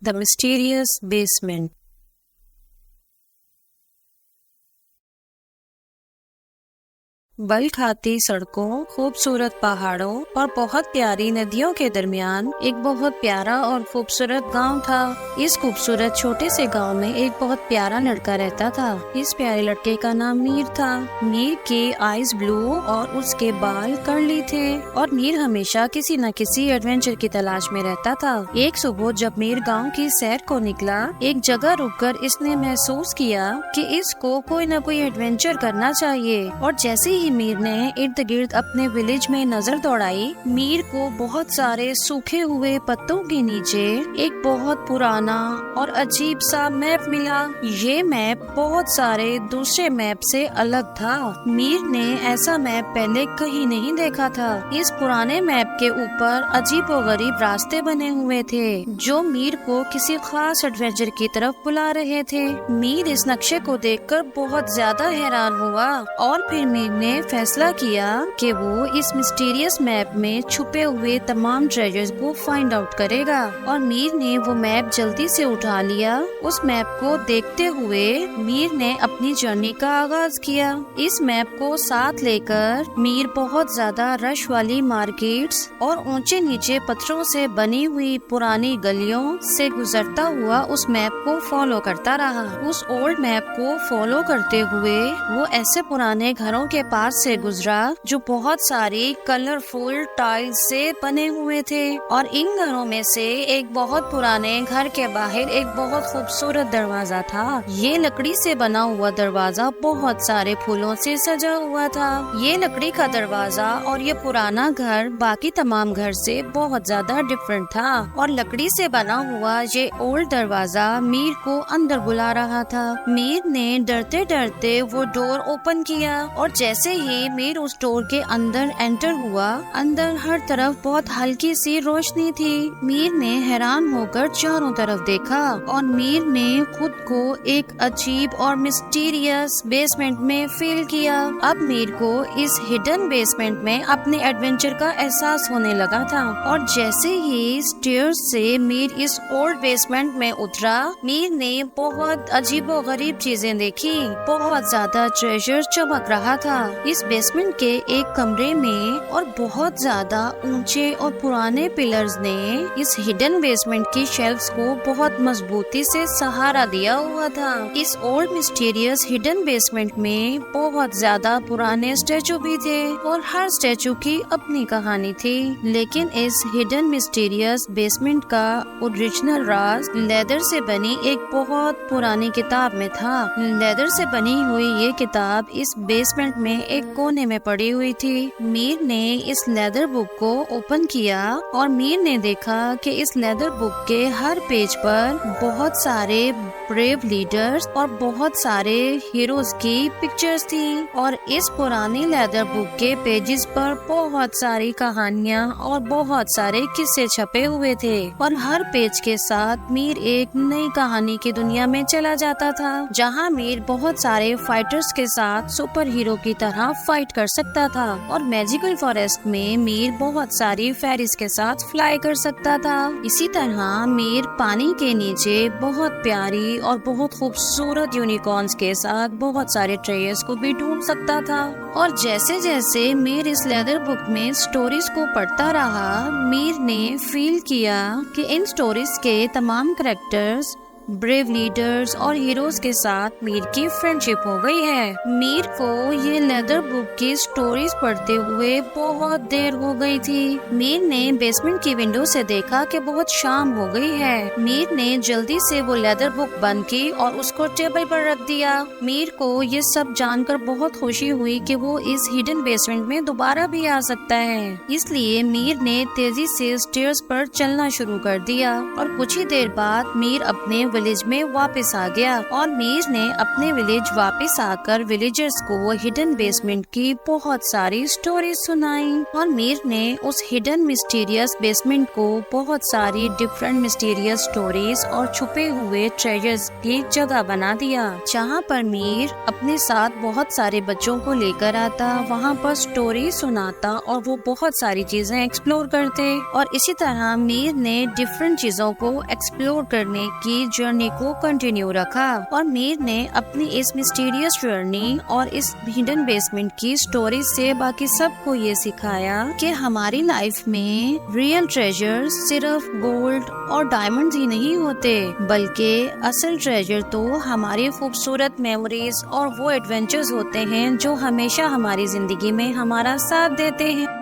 The Mysterious Basement. बल खाती सड़कों, खूबसूरत पहाड़ों और बहुत प्यारी नदियों के दरमियान एक बहुत प्यारा और खूबसूरत गांव था। इस खूबसूरत छोटे से गांव में एक बहुत प्यारा लड़का रहता था। इस प्यारे लड़के का नाम मीर था। मीर के आईज ब्लू और उसके बाल कर्ली थे और मीर हमेशा किसी न किसी एडवेंचर की तलाश में रहता था। एक सुबह जब मीर गाँव की सैर को निकला, एक जगह रुककर इसने महसूस किया कि इसको कोई न कोई एडवेंचर करना चाहिए। और जैसे ही मीर ने इर्द गिर्द अपने विलेज में नजर दौड़ाई, मीर को बहुत सारे सूखे हुए पत्तों के नीचे एक बहुत पुराना और अजीब सा मैप मिला। ये मैप बहुत सारे दूसरे मैप से अलग था। मीर ने ऐसा मैप पहले कहीं नहीं देखा था। इस पुराने मैप के ऊपर अजीबोगरीब रास्ते बने हुए थे जो मीर को किसी खास एडवेंचर की तरफ बुला रहे थे। मीर इस नक्शे को देखकर बहुत ज्यादा हैरान हुआ और फिर मीर ने फैसला किया कि वो इस मिस्टीरियस मैप में छुपे हुए तमाम ट्रेजर्स को फाइंड आउट करेगा। और मीर ने वो मैप जल्दी से उठा लिया। उस मैप को देखते हुए मीर ने अपनी जर्नी का आगाज किया। इस मैप को साथ लेकर मीर बहुत ज्यादा रश वाली मार्केट्स और ऊंचे नीचे पत्थरों से बनी हुई पुरानी गलियों से गुजरता हुआ उस मैप को फॉलो करता रहा। उस ओल्ड मैप को फॉलो करते हुए वो ऐसे पुराने घरों के पास से गुजरा जो बहुत सारी कलरफुल टाइल्स से बने हुए थे। और इन घरों में से एक बहुत पुराने घर के बाहर एक बहुत खूबसूरत दरवाजा था। ये लकड़ी से बना हुआ दरवाजा बहुत सारे फूलों से सजा हुआ था। ये लकड़ी का दरवाजा और ये पुराना घर बाकी तमाम घर से बहुत ज्यादा डिफरेंट था। और लकड़ी से बना हुआ ये ओल्ड दरवाजा मीर को अंदर बुला रहा था। मीर ने डरते डरते वो डोर ओपन किया और जैसे ही मीर उस डोर के अंदर एंटर हुआ, अंदर हर तरफ बहुत हल्की सी रोशनी थी। मीर ने हैरान होकर चारों तरफ देखा और मीर ने खुद को एक अजीब और मिस्टीरियस बेसमेंट में फील किया। अब मीर को इस हिडन बेसमेंट में अपने एडवेंचर का एहसास होने लगा था। और जैसे ही स्टेयर्स से मीर इस ओल्ड बेसमेंट में उतरा, मीर ने बहुत अजीबोगरीब चीजें देखी। बहुत ज्यादा ट्रेजर चमक रहा था। इस बेसमेंट के एक कमरे में और बहुत ज्यादा ऊंचे और पुराने पिलर्स ने इस हिडन बेसमेंट की शेल्फ्स को बहुत मजबूती से सहारा दिया हुआ था। इस ओल्ड मिस्टीरियस हिडन बेसमेंट में बहुत ज्यादा पुराने स्टैचू भी थे और हर स्टैचू की अपनी कहानी थी। लेकिन इस हिडन मिस्टीरियस बेसमेंट का ओरिजिनल राज लेदर से बनी एक बहुत पुरानी किताब में था। लेदर से बनी हुई ये किताब इस बेसमेंट में एक कोने में पड़ी हुई थी। मीर ने इस लेदर बुक को ओपन किया और मीर ने देखा कि इस लेदर बुक के हर पेज पर बहुत सारे ब्रेव लीडर्स और बहुत सारे हीरोज की पिक्चर्स थी। और इस पुरानी लेदर बुक के पेजेस पर बहुत सारी कहानियाँ और बहुत सारे किस्से छपे हुए थे। और हर पेज के साथ मीर एक नई कहानी की दुनिया में चला जाता था, जहाँ मीर बहुत सारे फाइटर्स के साथ सुपर हीरो की तरह फाइट कर सकता था। और मैजिकल फॉरेस्ट में मीर बहुत सारी फेरीज के साथ फ्लाई कर सकता था। इसी तरह मीर पानी के नीचे बहुत प्यारी और बहुत खूबसूरत यूनिकॉर्न्स के साथ बहुत सारे ट्रेजर्स को भी ढूंढ सकता था। और जैसे जैसे मीर इस लेदर बुक में स्टोरीज को पढ़ता रहा, मीर ने फील किया कि इन स्टोरीज के तमाम कैरेक्टर्स ब्रेव लीडर्स और हीरोज के साथ मीर की फ्रेंडशिप हो गई है। मीर को ये लेदर बुक की स्टोरीज पढ़ते हुए बहुत देर हो गई थी। मीर ने बेसमेंट की विंडो से देखा कि बहुत शाम हो गई है। मीर ने जल्दी से वो लेदर बुक बंद की और उसको टेबल पर रख दिया। मीर को ये सब जानकर बहुत खुशी हुई कि वो इस हिडन बेसमेंट में दोबारा भी आ सकता है। इसलिए मीर ने तेजी से स्टेयर्स पर चलना शुरू कर दिया और कुछ ही देर बाद मीर अपने विलेज में वापस आ गया और मीर ने अपने विलेज वापस आकर विलेजर्स को हिडन बेसमेंट की बहुत सारी स्टोरी सुनाई और मीर ने उस हिडन मिस्टीरियस बेसमेंट को बहुत सारी डिफरेंट मिस्टीरियस स्टोरीज और छुपे हुए ट्रेजर्स की जगह बना दिया, जहाँ पर मीर अपने साथ बहुत सारे बच्चों को लेकर आता, वहाँ पर स्टोरी सुनाता और वो बहुत सारी चीजें एक्सप्लोर करते। और इसी तरह मीर ने डिफरेंट चीजों को एक्सप्लोर करने की जर्नी को कंटिन्यू रखा और मीर ने अपनी इस मिस्टीरियस जर्नी और इस हिडन बेसमेंट की स्टोरी से बाकी सबको ये सिखाया कि हमारी लाइफ में रियल ट्रेजर सिर्फ गोल्ड और डायमंड्स ही नहीं होते, बल्कि असल ट्रेजर तो हमारी खूबसूरत मेमोरीज और वो एडवेंचर्स होते हैं जो हमेशा हमारी जिंदगी में हमारा साथ देते हैं।